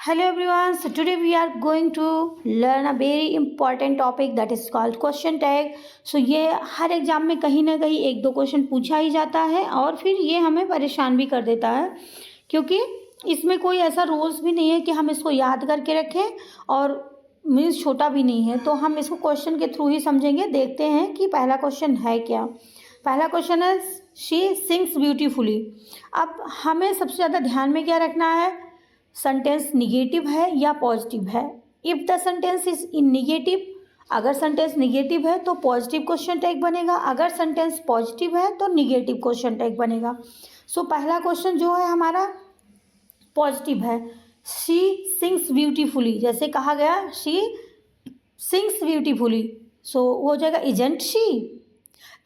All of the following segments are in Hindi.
Hello everyone. So today we are going to learn a very important topic that is called question tag. So ये हर एग्जाम में कहीं ना कहीं एक दो क्वेश्चन पूछा ही जाता है और फिर ये हमें परेशान भी कर देता है क्योंकि इसमें कोई ऐसा रूल्स भी नहीं है कि हम इसको याद करके रखें और मीन्स छोटा भी नहीं है, तो हम इसको क्वेश्चन के थ्रू ही समझेंगे। देखते हैं कि पहला क्वेश्चन है क्या। पहला क्वेश्चन है शी सिंग्स ब्यूटीफुली। अब हमें सबसे ज़्यादा ध्यान में क्या रखना है, सेंटेंस निगेटिव है या पॉजिटिव है। If the sentence is in negative, अगर सेंटेंस निगेटिव है तो पॉजिटिव क्वेश्चन टैग बनेगा, अगर सेंटेंस पॉजिटिव है तो निगेटिव क्वेश्चन टैग बनेगा। सो पहला क्वेश्चन जो है हमारा पॉजिटिव है, शी सिंग्स ब्यूटीफुली। जैसे कहा गया शी सिंग्स ब्यूटीफुली, सो हो जाएगा इजंट शी।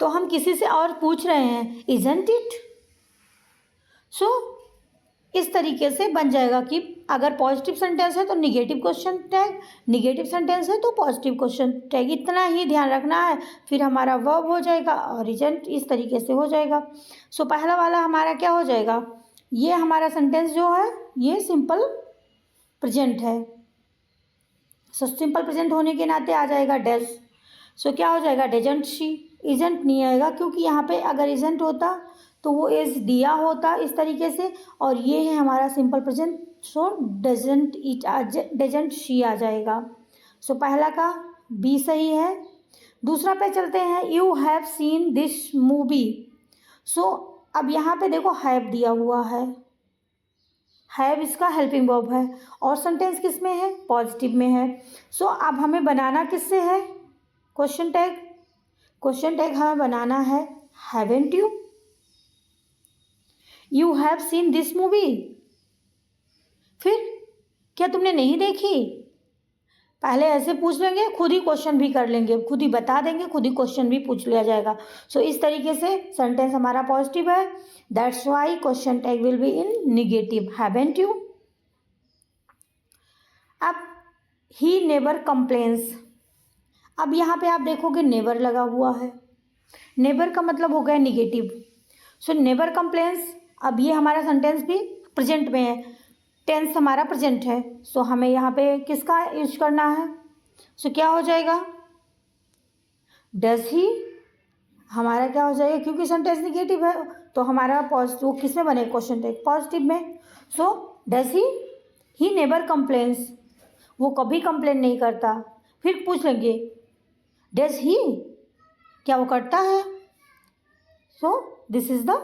तो हम किसी से और पूछ रहे हैं इजंट इट। सो इस तरीके से बन जाएगा कि अगर पॉजिटिव सेंटेंस है तो negative question tag, negative sentence है तो पॉजिटिव क्वेश्चन टैग। इतना ही ध्यान रखना है, फिर हमारा वर्ब हो जाएगा और इजेंट इस तरीके से हो जाएगा। सो पहला वाला हमारा क्या हो जाएगा, ये हमारा सेंटेंस जो है ये सिंपल प्रेजेंट है। सो सिंपल प्रेजेंट होने के नाते आ जाएगा डज। सो क्या हो जाएगा डजंट शी। इजेंट नहीं आएगा क्योंकि यहाँ पे अगर इजेंट होता तो वो इज दिया होता इस तरीके से, और ये है हमारा simple present. So doesn't it doesn't she आ जाएगा। सो पहला का बी सही है। दूसरा पे चलते हैं, you have seen this movie. So अब यहाँ पे देखो हैव दिया हुआ है, हैव इसका हेल्पिंग वर्ब है और सेंटेंस किस में है, पॉजिटिव में है। सो अब हमें बनाना किससे है क्वेश्चन टैग। क्वेश्चन टैग हमें बनाना है haven't you. You have seen this movie, फिर क्या तुमने नहीं देखी। पहले ऐसे पूछ लेंगे, खुद ही क्वेश्चन भी कर लेंगे, खुद ही बता देंगे, खुद ही क्वेश्चन भी पूछ लिया जाएगा। सो इस तरीके से सेंटेंस हमारा पॉजिटिव है, that's why question tag will be in negative, haven't you. अब ही नेवर कंप्लेन्स। अब यहाँ पे आप देखोगे नेवर लगा हुआ है, नेवर का मतलब हो गया निगेटिव। So never complains. अब ये हमारा सेंटेंस भी प्रेजेंट में है, टेंस हमारा प्रेजेंट है। सो हमें यहाँ पे किसका यूज करना है। सो क्या हो जाएगा डज ही, हमारा क्या हो जाएगा क्योंकि सेंटेंस निगेटिव है तो हमारा पॉजिटिव, वो किस में बने क्वेश्चन टैग पॉजिटिव में। So does he never complains, वो कभी कंप्लेन नहीं करता। फिर पूछ लेंगे डज ही, क्या वो करता है। So this is the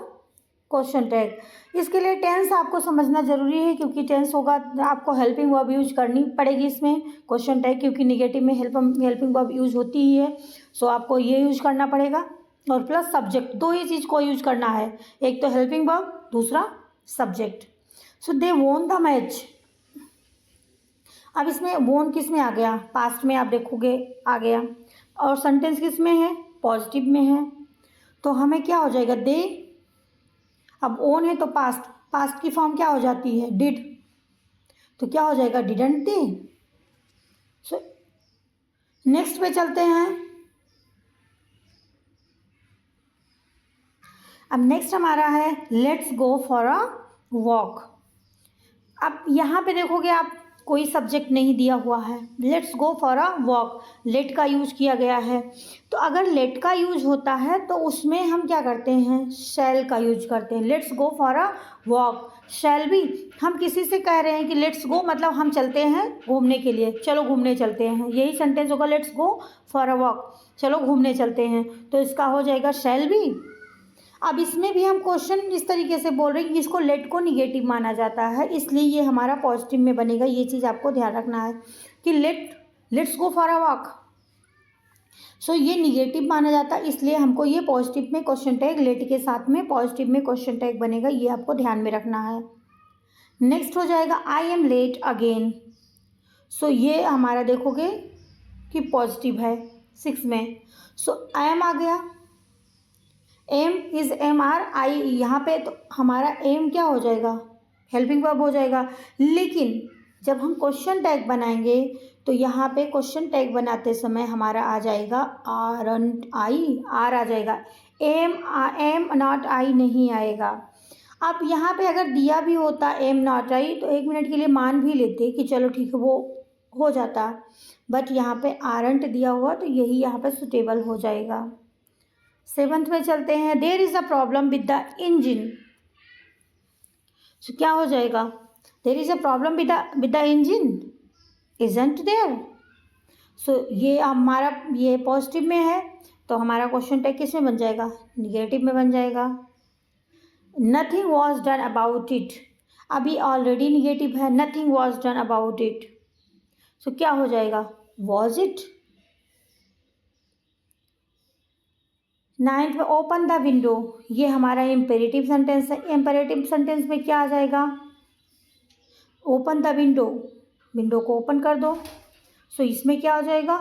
question tag. इसके लिए टेंस आपको समझना जरूरी है क्योंकि टेंस होगा, आपको हेल्पिंग वर्ब यूज करनी पड़ेगी इसमें क्वेश्चन टैग, क्योंकि निगेटिव में हेल्पिंग वर्ब यूज होती ही है। सो आपको ये यूज करना पड़ेगा और प्लस सब्जेक्ट, दो ही चीज़ को यूज करना है, एक तो हेल्पिंग वर्ब, दूसरा subject. So they won the match. अब इसमें वोन किस में आ गया, पास्ट में आप देखोगे आ गया, और सेंटेंस किस में है, पॉजिटिव में है। तो हमें क्या हो जाएगा दे। अब ओन है तो पास्ट, पास्ट की फॉर्म क्या हो जाती है डिड, तो क्या हो जाएगा डिडंट दे। सो नेक्स्ट पे चलते हैं। अब नेक्स्ट हमारा है let's go for a walk. अब यहाँ पे देखोगे आप कोई सब्जेक्ट नहीं दिया हुआ है, let's go for a walk, let का यूज किया गया है। तो अगर लेट का यूज होता है तो उसमें हम क्या करते हैं, शैल का यूज करते हैं। Let's go for a walk, shall भी हम किसी से कह रहे हैं कि लेट्स गो मतलब हम चलते हैं घूमने के लिए, चलो घूमने चलते हैं, यही सेंटेंस होगा let's go for a walk, चलो घूमने चलते हैं। तो इसका हो जाएगा शैल भी। अब इसमें भी हम क्वेश्चन इस तरीके से बोल रहे हैं कि इसको लेट को निगेटिव माना जाता है, इसलिए ये हमारा पॉजिटिव में बनेगा। ये चीज़ आपको ध्यान रखना है कि let's go for a walk, so ये निगेटिव माना जाता है, इसलिए हमको ये पॉजिटिव में क्वेश्चन टैग लेट के साथ में पॉजिटिव में क्वेश्चन टैग बनेगा, ये आपको ध्यान में रखना है। नेक्स्ट हो जाएगा आई एम लेट अगेन। सो ये हमारा देखोगे कि पॉजिटिव है 6 में। सो आई एम आ गया, am is am are I, यहाँ पे तो हमारा एम क्या हो जाएगा, हेल्पिंग वर्ब हो जाएगा। लेकिन जब हम क्वेश्चन टैग बनाएंगे तो यहाँ पे क्वेश्चन टैग बनाते समय हमारा आ जाएगा आर आई, आर आ जाएगा, एम नॉट आई नहीं आएगा। अब यहाँ पे अगर दिया भी होता एम नॉट आई तो 1 मिनट के लिए मान भी लेते कि चलो ठीक है वो हो जाता, बट यहाँ पे आरंट दिया हुआ तो यही यहाँ पे सुटेबल हो जाएगा। 7th में चलते हैं। There is a problem with the engine, so क्या हो जाएगा? There is a problem with the engine, isn't there. So ये हमारा ये पॉजिटिव में है तो हमारा क्वेश्चन टैग किस में बन जाएगा? निगेटिव में बन जाएगा। Nothing was done about it, अभी ऑलरेडी निगेटिव है, nothing was done about it, so क्या हो जाएगा? Was it. 9th में ओपन द विंडो, ये हमारा इम्पेरेटिव सेंटेंस है। इम्पेरेटिव सेंटेंस में क्या आ जाएगा? ओपन द विंडो, विंडो को ओपन कर दो, सो इसमें क्या आ जाएगा?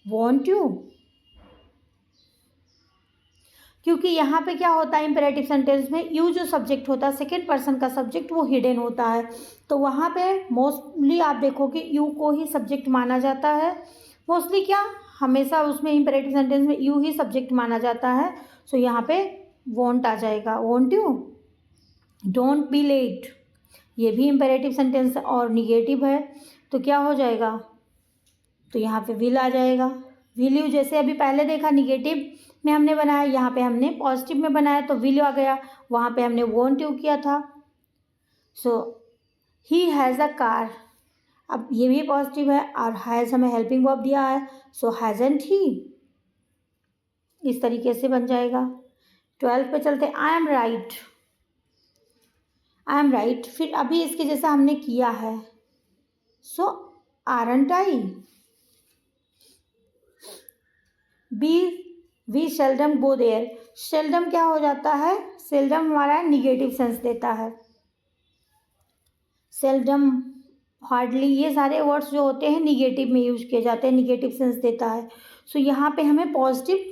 वॉन्ट यू, क्योंकि यहाँ पे क्या होता है इम्पेरेटिव सेंटेंस में, यू जो सब्जेक्ट होता है सेकेंड पर्सन का सब्जेक्ट वो हिडन होता है, तो वहाँ पे मोस्टली आप देखोगे यू को ही सब्जेक्ट माना जाता है। मोस्टली क्या, हमेशा उसमें इम्पेरेटिव सेंटेंस में यू ही सब्जेक्ट माना जाता है। सो यहाँ पे वॉन्ट आ जाएगा, won't you. Don't be late, ये भी इम्पेरेटिव सेंटेंस और निगेटिव है तो क्या हो जाएगा? तो यहाँ पे विल आ जाएगा। विल यू जैसे अभी पहले देखा निगेटिव में हमने बनाया, यहाँ पे हमने पॉजिटिव में बनाया तो विल आ गया, वहाँ पे हमने वॉन्ट यू किया था। सो ही हैज़ अ कार, अब ये भी पॉजिटिव है और हैज़ हमें हेल्पिंग वर्ब दिया है, सो हैज़न्ट ही, इस तरीके से बन जाएगा। 12 पे चलते। I am right, I am right, फिर अभी इसके जैसा हमने किया है, so aren't I. We seldom go there, seldom क्या हो जाता है? सेल्डम हमारा निगेटिव सेंस देता है। सेल्डम, हार्डली, ये सारे वर्ड्स जो होते हैं निगेटिव में यूज किए जाते हैं, निगेटिव सेंस देता है। सो यहाँ पे हमें पॉजिटिव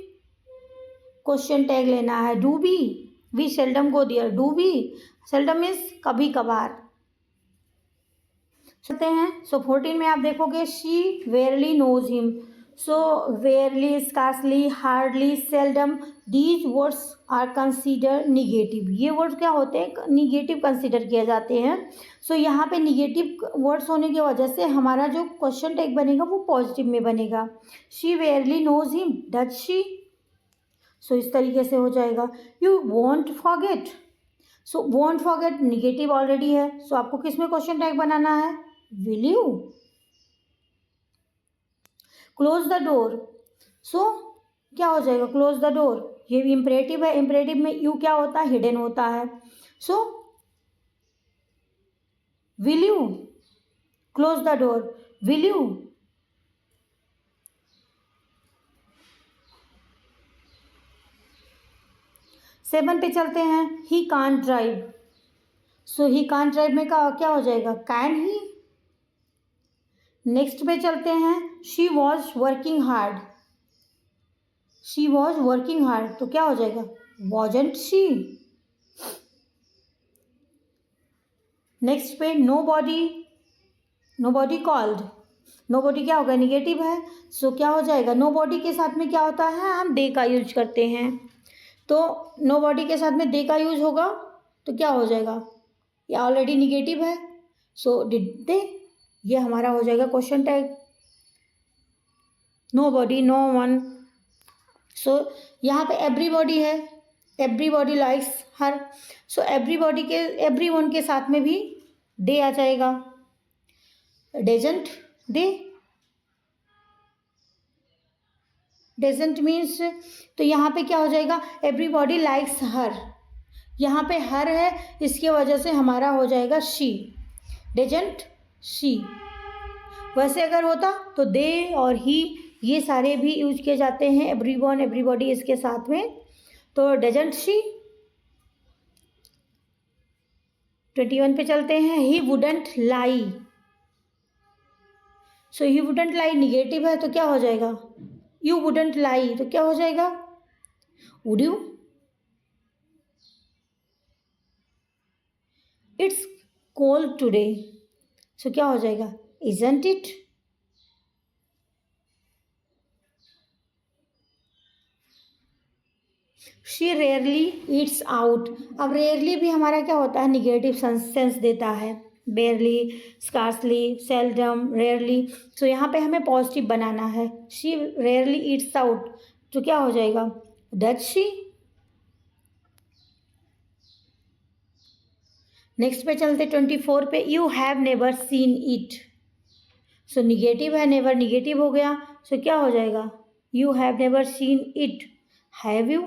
क्वेश्चन टैग लेना है। Do we, we seldom go there, do we, seldom means कभी कभार। चलते हैं। सो 14 में आप देखोगे she barely knows him, so barely, scarcely, hardly, seldom, these words are consider negative, ये वर्ड्स क्या होते हैं? निगेटिव कंसीडर किए जाते हैं। सो यहाँ पे निगेटिव वर्ड्स होने की वजह से हमारा जो क्वेश्चन टैग बनेगा वो पॉजिटिव में बनेगा। She barely knows him, does she, so इस तरीके से हो जाएगा। You won't forget, so won't forget negative already है, सो आपको किस में क्वेश्चन टैग बनाना है? Will you. Close the door, so क्या हो जाएगा? क्लोज द डोर, ये भी इम्परेटिव है, इम्परेटिव में यू क्या होता है? हिडन होता है, so will you close the door, will you. Seven पे चलते हैं। He can't drive, so he can't drive में क्या हो जाएगा? Can he. नेक्स्ट पे चलते हैं। She was working hard, she was working hard तो क्या हो जाएगा? Wasn't she. नेक्स्ट पे nobody, nobody called, nobody क्या होगा? निगेटिव है, सो क्या हो जाएगा? नो बॉडी के साथ में क्या होता है? हम दे का यूज करते हैं, तो नो बॉडी के साथ में दे का यूज होगा तो क्या हो जाएगा? ये ऑलरेडी निगेटिव है, सो डिड दे, ये हमारा हो जाएगा question tag. Nobody, no one, so यहाँ पे एवरीबॉडी है, everybody likes her, so everybody के, एवरीवन के साथ में भी दे आ जाएगा। डजंट दे, डजंट मीन्स, तो यहाँ पे क्या हो जाएगा? एवरीबॉडी लाइक्स हर, यहाँ पे हर है इसकी वजह से हमारा हो जाएगा शी, डजंट शी। वैसे अगर होता तो दे और ही ये सारे भी यूज किए जाते हैं, एवरीवन, एवरीबॉडी इसके साथ में, तो डजंट शी। 21 पे चलते हैं। ही वुडंट लाई, सो ही वुडंट लाई निगेटिव है तो क्या हो जाएगा? यू वुडंट लाई तो क्या हो जाएगा? Would you. It's cold today, so क्या हो जाएगा? Isn't it. She rarely eats out. अब रेयरली भी हमारा क्या होता है, निगेटिव सेंस देता है। Barely, scarcely, seldom, rarely. So यहाँ पे हमें पॉजिटिव बनाना है। शी रेयरली ईट्स आउट, तो क्या हो जाएगा, डज शी। नेक्स्ट पे चलते 24 पे, you have never seen it. So negative है, नेवर निगेटिव हो गया, सो क्या हो जाएगा, you have never seen it, have you.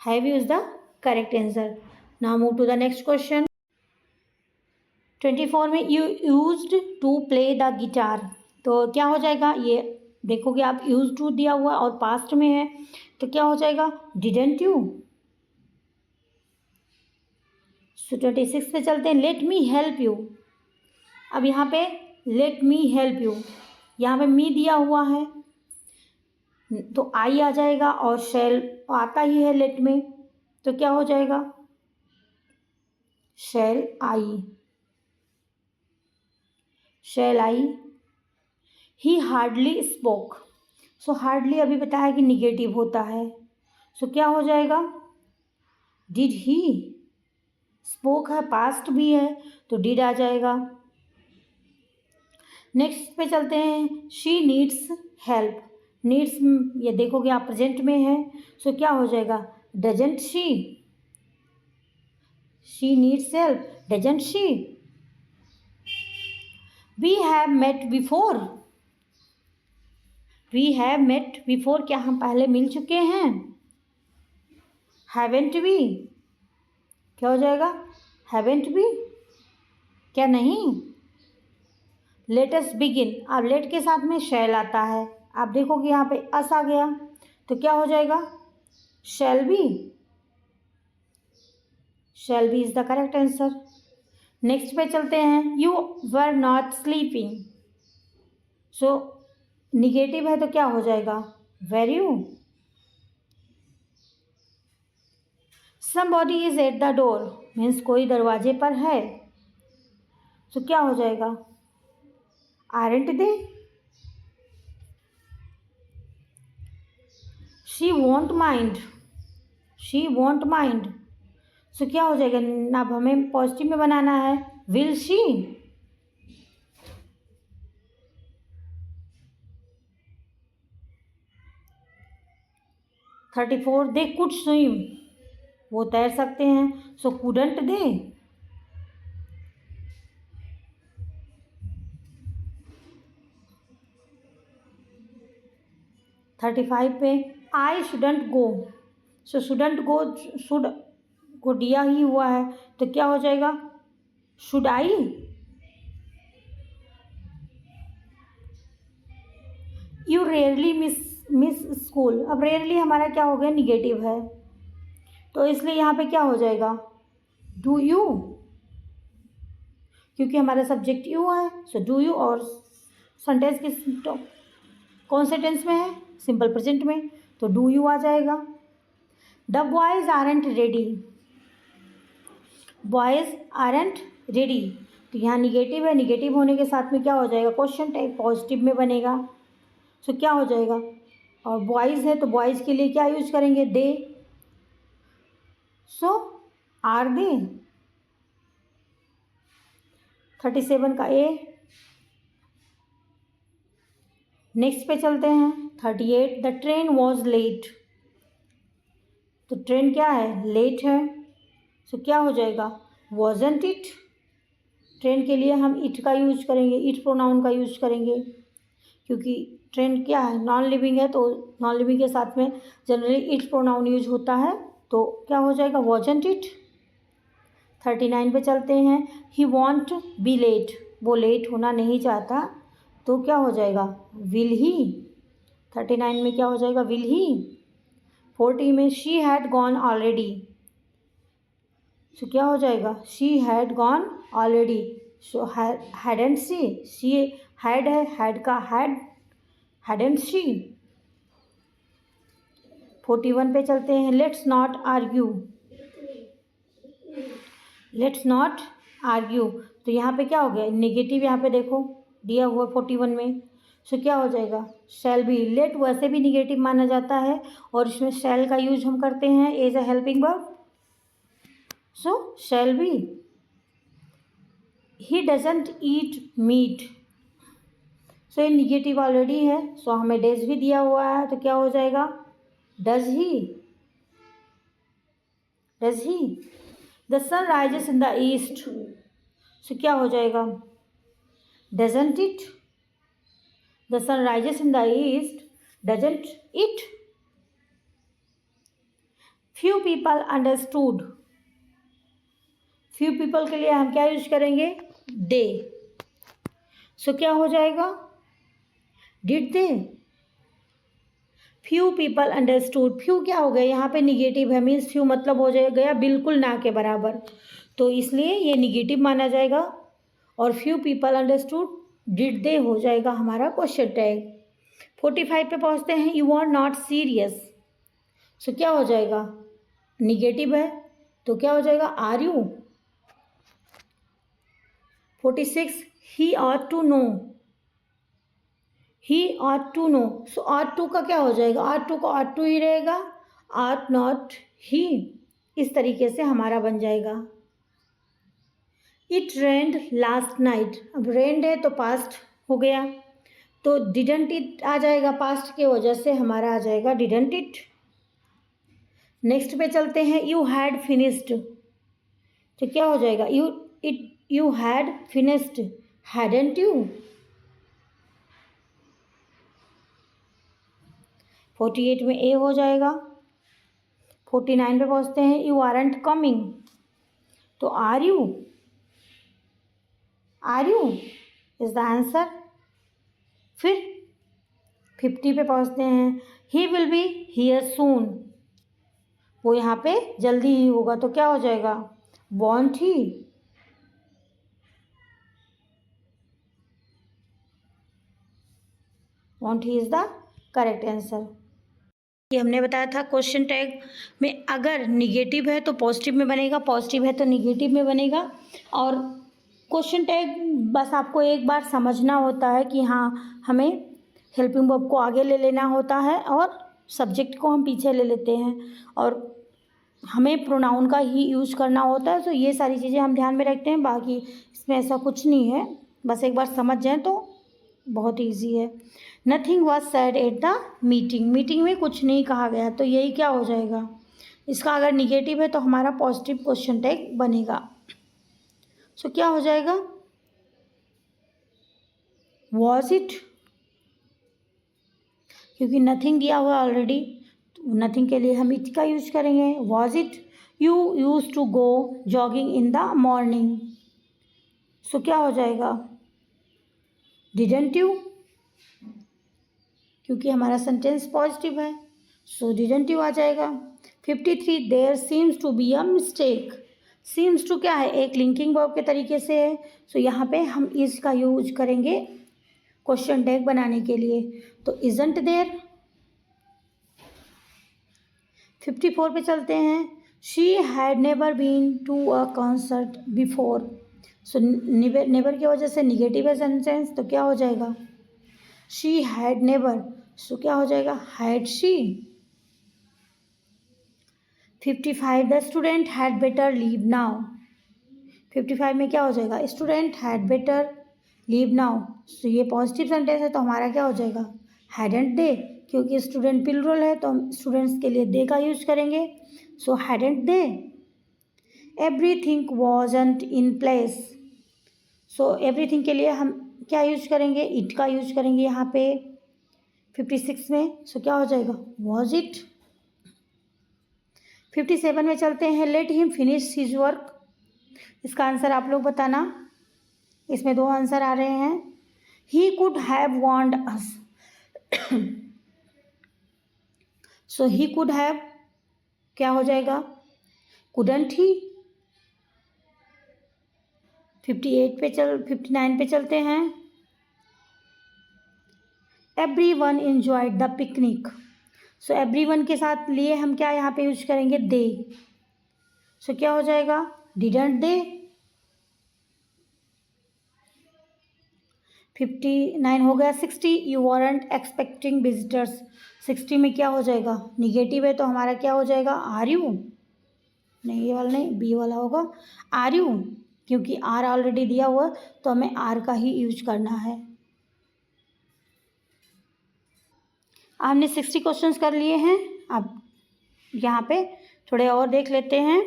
Have you is the correct answer. Now move to the next question. 24 में, you used to play the guitar. तो क्या हो जाएगा, ये देखोगे आप यूज टू दिया हुआ और पास्ट में है, तो क्या हो जाएगा, डिडंट यू। सो 26 पे चलते हैं, लेट मी हेल्प यू। अब यहाँ पे लेट मी हेल्प यू, यहाँ पे मी दिया हुआ है तो आई आ जाएगा, और शेल आता ही है लेट में, तो क्या हो जाएगा, shall I, shall I. He hardly spoke. So hardly अभी बताया कि निगेटिव होता है, सो क्या हो जाएगा, डिड ही। स्पोक है, पास्ट भी है, तो डिड आ जाएगा। नेक्स्ट पे चलते हैं, शी नीड्स हेल्प। नीड्स, ये देखोगे आप प्रेजेंट में है, सो क्या हो जाएगा, doesn't she. She needs help, doesn't she. We have met before. We have met before, क्या हम पहले मिल चुके हैं, हैवेंट वी। क्या हो जाएगा, हैवेंट वी, क्या नहीं। Let us begin. अब लेट के साथ में शैल आता है, आप देखोगे यहाँ पे अस आ गया, तो क्या हो जाएगा, shall we. Shall we is the correct answer. Next पे चलते हैं, you were not sleeping. So negative है तो क्या हो जाएगा, were you. Somebody is at the door, means कोई दरवाजे पर है, सो क्या हो जाएगा, aren't they. She won't mind. She won't mind, so क्या हो जाएगा, अब हमें पॉजिटिव में बनाना है, will she. Thirty four, they could swim. वो तैर सकते हैं, सो कुडंट दे। थर्टी फाइव पे, I shouldn't go. So shouldn't go, should को दिया ही हुआ है, तो क्या हो जाएगा, should I. You rarely miss school. अब रेयरली हमारा क्या हो गया, निगेटिव है, तो इसलिए यहाँ पे क्या हो जाएगा, डू यू, क्योंकि हमारा सब्जेक्ट यू है, सो डू यू। और सेंटेंस किस कौन से टेंस में है, सिंपल प्रेजेंट में, तो डू यू आ जाएगा। The boys aren't ready. Boys aren't ready, तो यहाँ निगेटिव है, निगेटिव होने के साथ में क्या हो जाएगा, क्वेश्चन टाइप पॉजिटिव में बनेगा, सो क्या हो जाएगा, और बॉयज़ है तो बॉयज़ के लिए क्या यूज करेंगे, दे, सो आर दे। 37 का ए। नेक्स्ट पे चलते हैं, 38, द ट्रेन वॉज लेट। तो ट्रेन क्या है, लेट है, सो क्या हो जाएगा, वॉजंट इट। ट्रेन के लिए हम इट का यूज करेंगे, इट प्रोनाउन का यूज करेंगे, क्योंकि ट्रेन क्या है, नॉन लिविंग है, तो नॉन लिविंग के साथ में जनरली इट प्रोनाउन यूज होता है, तो क्या हो जाएगा, वॉजंट इट। 39 पे चलते हैं, ही वॉन्ट बी लेट। वो लेट होना नहीं चाहता, तो क्या हो जाएगा, विल ही। 39 में क्या हो जाएगा, विल ही। 40 में, शी हैड गॉन ऑलरेडी। सो क्या हो जाएगा, she had gone already, so hadn't she had है, हैड का हैड, हैडंट शी। 41 पे चलते हैं, let's not argue. Let's not argue, तो यहाँ पे क्या हो गया, नेगेटिव यहाँ पे देखो दिया हुआ 41 में, सो क्या हो जाएगा, शैल बी। लेट वैसे भी निगेटिव माना जाता है और इसमें शैल का यूज हम करते हैं as a helping verb, so shall we. He doesn't eat meat, so ये निगेटिव ऑलरेडी है, सो हमें डज भी दिया हुआ है तो क्या हो जाएगा, does he. Does he. The sun rises in the east, so क्या हो जाएगा, doesn't it. The sun rises in the east, doesn't it. Few people understood, few people के लिए हम क्या यूज करेंगे, दे, सो क्या हो जाएगा, did they. Few people understood, few क्या हो गया यहाँ पे निगेटिव है, मीन्स फ्यू मतलब हो जाएगा बिल्कुल ना के बराबर, तो इसलिए ये निगेटिव माना जाएगा। और few people understood, did they हो जाएगा हमारा क्वेश्चन टैग। 45 पे पहुँचते हैं, you are not serious, so क्या हो जाएगा, निगेटिव है तो क्या हो जाएगा, are you. 46, he ought to know, he ought to know, so ought to का क्या हो जाएगा, ऑट टू का ऑट टू ही रहेगा, ऑट नॉट ही, इस तरीके से हमारा बन जाएगा। इट रेन्ड लास्ट नाइट, अब रेन्ड है तो पास्ट हो गया, तो डिडंट इट आ जाएगा, पास्ट के वजह से हमारा आ जाएगा डिडंट इट। नेक्स्ट पे चलते हैं, यू हैड फिनिश्ड, तो क्या हो जाएगा, you had finished, hadn't you. 48 में ए हो जाएगा। 49 पे पहुँचते हैं, यू आरंट कमिंग, तो are you, are you is the answer. फिर 50 पे पहुँचते हैं, he will be here soon, वो यहाँ पे जल्दी ही होगा, तो क्या हो जाएगा, want he. Want he is the correct answer. ये हमने बताया था क्वेश्चन टैग में अगर निगेटिव है तो पॉजिटिव में बनेगा, पॉजिटिव है तो निगेटिव में बनेगा। और क्वेश्चन टैग बस आपको एक बार समझना होता है कि हाँ हमें हेल्पिंग वर्ब को आगे ले लेना होता है और सब्जेक्ट को हम पीछे ले लेते हैं और हमें प्रोनाउन का ही यूज करना होता है। तो ये सारी चीज़ें हम ध्यान में रखते हैं, बाकी इसमें ऐसा कुछ नहीं है, बस एक बार समझ जाएं तो बहुत ईजी है। Nothing was sad at the meeting, meeting में कुछ नहीं कहा गया, तो यही क्या हो जाएगा, इसका अगर निगेटिव है तो हमारा पॉजिटिव क्वेश्चन टैग बनेगा। सो क्या हो जाएगा, वॉज इट, क्योंकि नथिंग दिया हुआ ऑलरेडी, तो नथिंग के लिए हम इट का यूज करेंगे। Was it, you used to go jogging in the morning, so क्या हो जाएगा, डिडंट यू, क्योंकि हमारा सेंटेंस पॉजिटिव है, सो डिडंट यू आ जाएगा। 53, there seems to be a mistake, seems to क्या है, एक लिंकिंग वर्ब के तरीके से है, सो यहाँ पे हम इज का यूज करेंगे क्वेश्चन टैग बनाने के लिए, तो इजंट देयर। 54 पे चलते हैं, she had never been to a concert before, so never की वजह से निगेटिव है सेंटेंस, तो क्या हो जाएगा, शी हैड नेवर, सो क्या हो जाएगा, had she. 55, the student had better leave now, 55 में क्या हो जाएगा, student had better leave now, so ये पॉजिटिव सेंटेंस है तो हमारा क्या हो जाएगा, हैडेंट दे, क्योंकि स्टूडेंट प्लूरल है तो हम स्टूडेंट्स के लिए दे का यूज करेंगे, so hadn't they. Everything wasn't in place, so everything के लिए हम क्या यूज करेंगे, इट का यूज करेंगे यहाँ पे 56 में, सो क्या हो जाएगा, वॉज इट। 57 में चलते हैं, let him finish his work, इसका आंसर आप लोग बताना, इसमें दो आंसर आ रहे हैं। He could have warned us, so he could have क्या हो जाएगा, कुडंट ही। 59 पे चलते हैं, every one enjoyed the picnic, so every one के साथ लिए हम क्या यहाँ पे यूज करेंगे, दे, सो क्या हो जाएगा, डिडंट दे। 59 हो गया। 60 यू वॉरंट एक्सपेक्टिंग विजिटर्स। 60 में क्या हो जाएगा, निगेटिव है तो हमारा क्या हो जाएगा, आर यू, नहीं ये वाला नहीं, बी वाला होगा आर यू, क्योंकि आर ऑलरेडी दिया हुआ तो हमें आर का ही यूज करना है। हमने 60 क्वेश्चंस कर लिए हैं। अब यहाँ पे थोड़े और देख लेते हैं।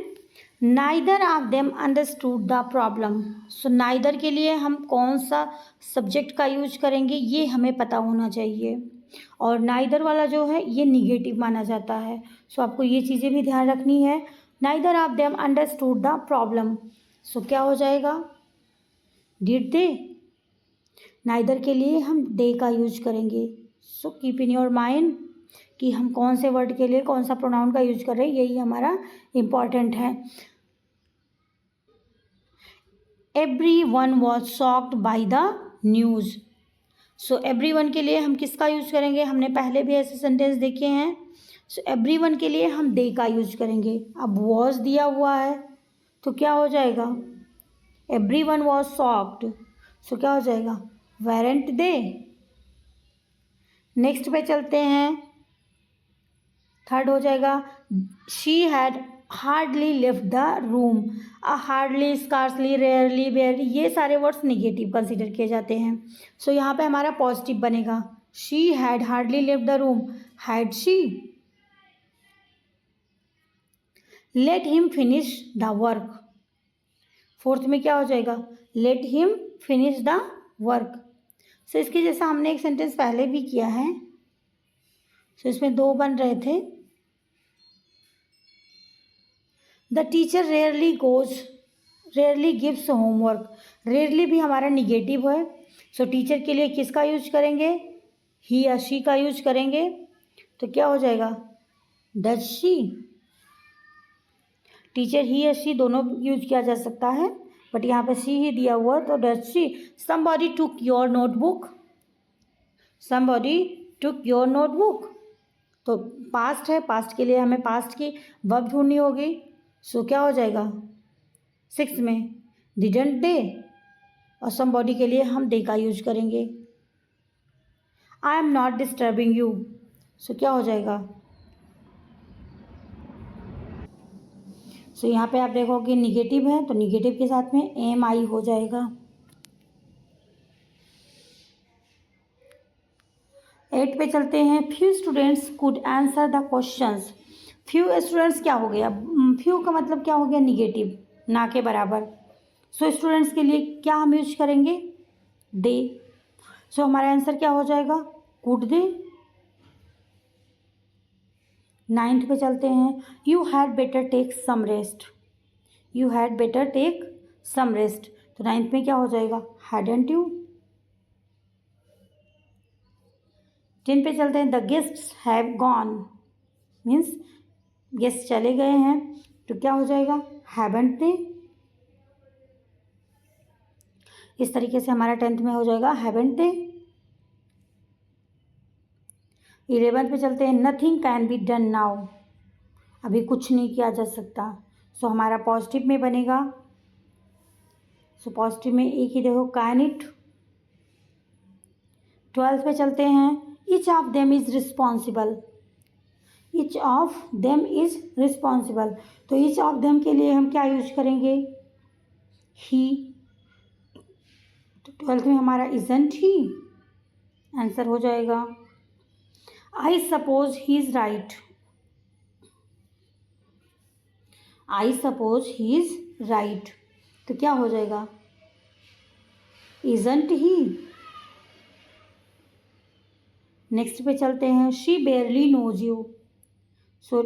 Neither of them understood the problem. So neither के लिए हम कौन सा सब्जेक्ट का यूज करेंगे ये हमें पता होना चाहिए, और नाइदर वाला जो है ये निगेटिव माना जाता है। सो आपको ये चीज़ें भी ध्यान रखनी है। Neither of them understood the problem, so क्या हो जाएगा, डिड दे। नाइदर के लिए हम दे का यूज करेंगे। So keep in your mind कि हम कौन से वर्ड के लिए कौन सा प्रोनाउन का यूज कर रहे हैं, यही हमारा इम्पॉर्टेंट है। Everyone was shocked by the news. So everyone के लिए हम किसका यूज करेंगे, हमने पहले भी ऐसे सेंटेंस देखे हैं। सो everyone के लिए हम दे का यूज करेंगे। अब was दिया हुआ है तो क्या हो जाएगा, everyone was shocked, सो क्या हो जाएगा, weren't they। नेक्स्ट पे चलते हैं, थर्ड हो जाएगा, she had hardly left the room. Hardly, scarcely, rarely, बेयरली, ये सारे वर्ड्स निगेटिव कंसीडर किए जाते हैं। सो यहाँ पे हमारा पॉजिटिव बनेगा, she had hardly left the room, had she. Let him finish the work. Fourth में क्या हो जाएगा, let him finish the work. So इसके जैसा हमने एक सेंटेंस पहले भी किया है। सो इसमें दो बन रहे थे। The teacher rarely gives homework. Rarely भी हमारा निगेटिव है। सो टीचर के लिए किसका यूज करेंगे, ही या शी का यूज करेंगे। तो क्या हो जाएगा, डज शी। टीचर ही या शी दोनों यूज किया जा सकता है, बट यहाँ पे शी ही दिया हुआ तो does she. Somebody took your notebook. Somebody took your notebook, तो पास्ट है, पास्ट के लिए हमें पास्ट की वर्ब ढूंढनी होगी। सो क्या हो जाएगा, 6 में डिडंट दे, और समबॉडी के लिए हम दे का यूज करेंगे। I am not disturbing you, so क्या हो जाएगा, सो यहाँ पे आप देखोगे निगेटिव है तो निगेटिव के साथ में एम आई हो जाएगा। 8 पे चलते हैं। Few students could answer the questions. Few students क्या हो गया, फ्यू का मतलब क्या हो गया, निगेटिव, ना के बराबर। सो स्टूडेंट्स के लिए क्या हम यूज करेंगे, दे। सो हमारा आंसर क्या हो जाएगा, कुड दे। 9th पे चलते हैं। You had better take some rest. You had better take some rest, तो 9th में क्या हो जाएगा, हैडंट यू। 10 पे चलते हैं। The guests have gone, means guest चले गए हैं, तो क्या हो जाएगा, हैवंट दे। इस तरीके से हमारा 10th में हो जाएगा हैवंट दे। 11th पे चलते हैं। Nothing can be done now. अभी कुछ नहीं किया जा सकता, सो हमारा पॉजिटिव में बनेगा। सो पॉजिटिव में एक ही देखो, कैन इट। 12th पे चलते हैं। Each of them is responsible. Each of them is responsible, तो ईच ऑफ देम के लिए हम क्या यूज करेंगे, ही। तो 12th में हमारा इजंट ही आंसर हो जाएगा। I suppose he is right. I suppose he is right, तो क्या हो जाएगा, इजंट ही। नेक्स्ट पे चलते हैं। She barely knows you. So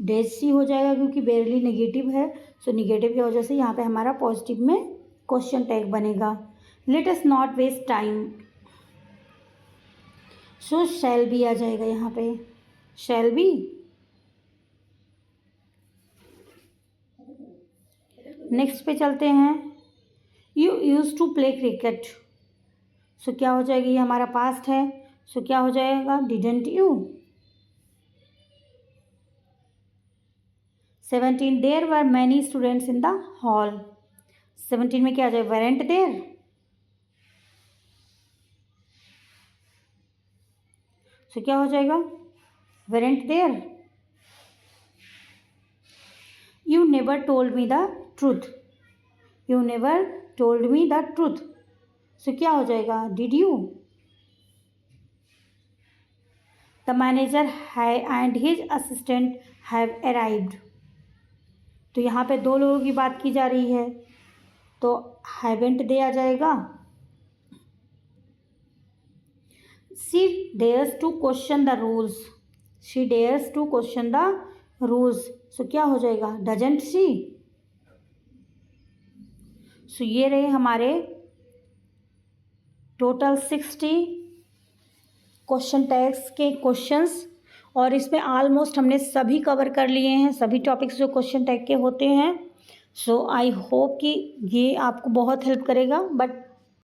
does she हो जाएगा क्योंकि बेयरली नेगेटिव है, सो नेगेटिव की वजह से यहाँ पे हमारा पॉजिटिव में क्वेश्चन टैग बनेगा। Let us not waste time. So shall we आ जाएगा यहाँ पे, शैल बी। नेक्स्ट पे चलते हैं। You used to play cricket. So क्या हो जाएगी, ये हमारा पास्ट है, सो क्या हो जाएगा, didn't you. 17 there were many students in the hall. 17 में क्या आ जाएगा, वेरेंट देयर। सो क्या हो जाएगा, weren't there. You never told me the truth, you never told me the truth. So क्या हो जाएगा, did you. The manager and his assistant have arrived. तो यहाँ पे दो लोगों की बात की जा रही है, तो हैवेंट दे आ जाएगा। She dares to question the rules, she dares to question the rules. So क्या हो जाएगा, डजंट शी। सो ये रहे हमारे टोटल 60 क्वेश्चन टैग्स के क्वेश्चंस, और इसमें ऑलमोस्ट हमने सभी कवर कर लिए हैं, सभी टॉपिक्स जो क्वेश्चन टैग के होते हैं। सो आई होप कि ये आपको बहुत हेल्प करेगा, बट